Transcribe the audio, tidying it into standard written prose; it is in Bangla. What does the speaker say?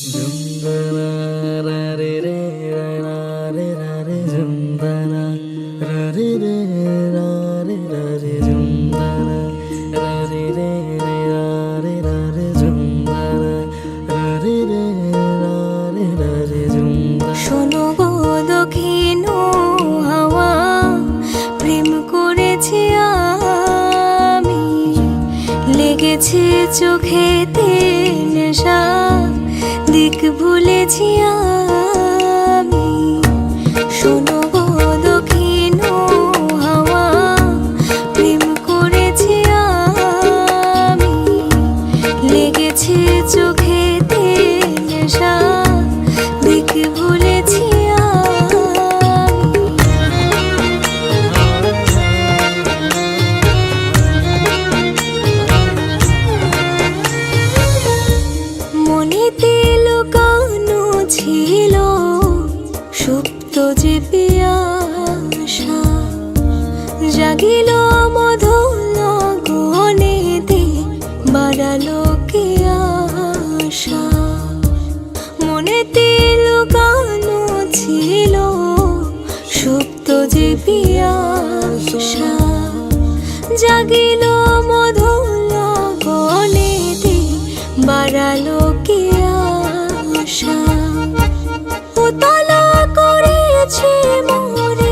ঝুমদানা রা রে রে রা রা রে রা রে ঝুমদানা রা রে রে রা রে রা রে ঝুমদানা রা রে রে রা রে রা রে ঝুমদানা রা রে রে রা রে রা রে ঝুমদানা। শোনো গো দক্ষিণ হাওয়া, প্রেম করেছি আমি, লেগেছে চোখেতে নেশা, দিক ভুলেছি আমি। শোনো গো দক্ষিণ হাওয়া, প্রেম করেছি আমি, লেগেছে চোখেতে নেশা, দিক ভুলেছি মনেতে লুকানো ছিল সুপ্ত যে পিয়াসা, জাগিল মধুর গহনেতে, বাড়ালো কে আশা। মনেতে লুকানো ছিল সুপ্ত যে পিয়াসা, জাগিল মধুর গহনেতে, বাড়ালো কে আশা। উতলা করেছে মোরে